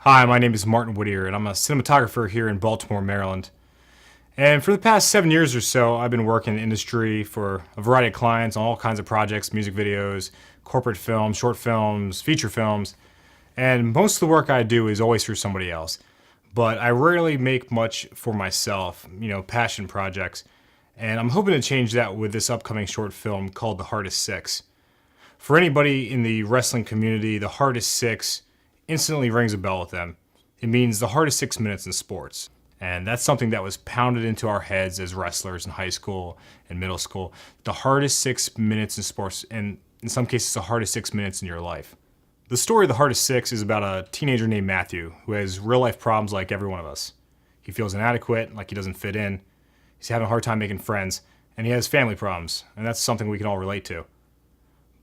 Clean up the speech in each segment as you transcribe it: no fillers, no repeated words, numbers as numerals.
Hi, my name is Martin Whittier, and I'm a cinematographer here in Baltimore, Maryland. And for the past 7 years or so, I've been working in the industry for a variety of clients on all kinds of projects, music videos, corporate films, short films, feature films. And most of the work I do is always for somebody else. But I rarely make much for myself, passion projects. And I'm hoping to change that with this upcoming short film called The Hardest Six. For anybody in the wrestling community, The Hardest Six instantly rings a bell with them. It means the hardest 6 minutes in sports. And that's something that was pounded into our heads as wrestlers in high school and middle school. The hardest 6 minutes in sports, and in some cases, the hardest 6 minutes in your life. The story of The Hardest Six is about a teenager named Matthew who has real life problems like every one of us. He feels inadequate, like he doesn't fit in. He's having a hard time making friends, and he has family problems, and that's something we can all relate to.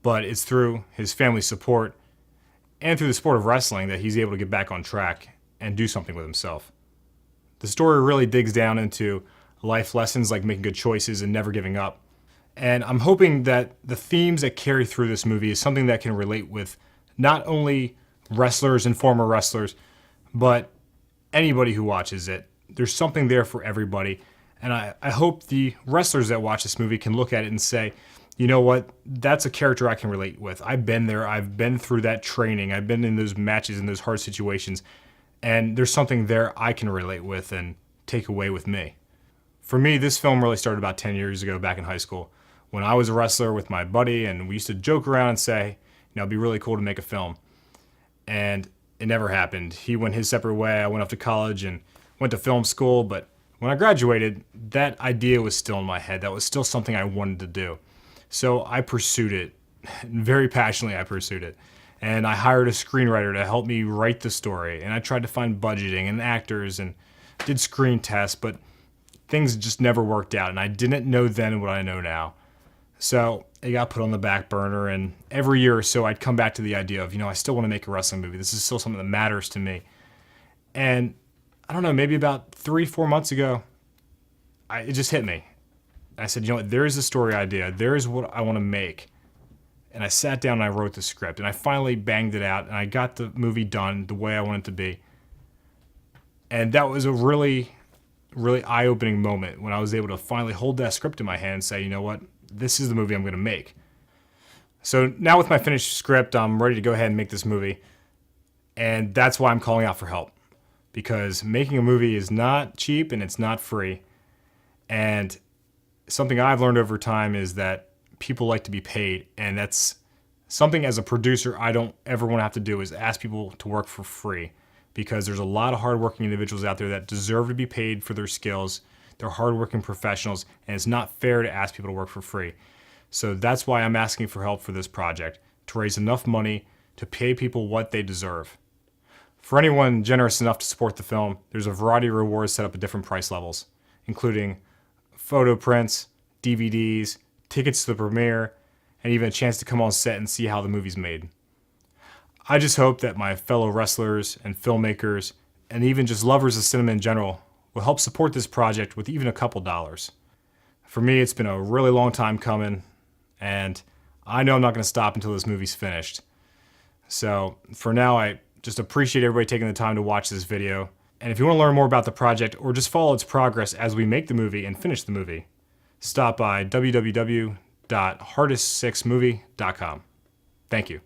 But it's through his family support and through the sport of wrestling that he's able to get back on track and do something with himself. The story really digs down into life lessons like making good choices and never giving up. And I'm hoping that the themes that carry through this movie is something that can relate with not only wrestlers and former wrestlers, but anybody who watches it. There's something there for everybody. And I hope the wrestlers that watch this movie can look at it and say, you know what, that's a character I can relate with. I've been there. I've been through that training. I've been in those matches, in those hard situations. And there's something there I can relate with and take away with me. For me, this film really started about 10 years ago back in high school when I was a wrestler with my buddy, and we used to joke around and say, it'd be really cool to make a film. And it never happened. He went his separate way. I went off to college and went to film school. But when I graduated, that idea was still in my head. That was still something I wanted to do. So I pursued it. Very passionately, I pursued it. And I hired a screenwriter to help me write the story. And I tried to find budgeting and actors and did screen tests, but things just never worked out. And I didn't know then what I know now. So it got put on the back burner. And every year or so, I'd come back to the idea of, I still want to make a wrestling movie. This is still something that matters to me. And I don't know, maybe about 3-4 months ago, it just hit me. I said, there is a story idea. There is what I want to make. And I sat down and I wrote the script. And I finally banged it out. And I got the movie done the way I wanted it to be. And that was a really, really eye-opening moment when I was able to finally hold that script in my hand and say, you know what? This is the movie I'm going to make. So now with my finished script, I'm ready to go ahead and make this movie. And that's why I'm calling out for help. Because making a movie is not cheap and it's not free. And something I've learned over time is that people like to be paid, and that's something as a producer I don't ever want to have to do, is ask people to work for free, because there's a lot of hardworking individuals out there that deserve to be paid for their skills. They're hardworking professionals, and it's not fair to ask people to work for free. So that's why I'm asking for help for this project, to raise enough money to pay people what they deserve. For anyone generous enough to support the film, there's a variety of rewards set up at different price levels, including photo prints, DVDs, tickets to the premiere, and even a chance to come on set and see how the movie's made. I just hope that my fellow wrestlers and filmmakers, and even just lovers of cinema in general, will help support this project with even a couple dollars. For me, it's been a really long time coming, and I know I'm not going to stop until this movie's finished. So for now, I just appreciate everybody taking the time to watch this video. And if you want to learn more about the project or just follow its progress as we make the movie and finish the movie, stop by www.hardest6movie.com. Thank you.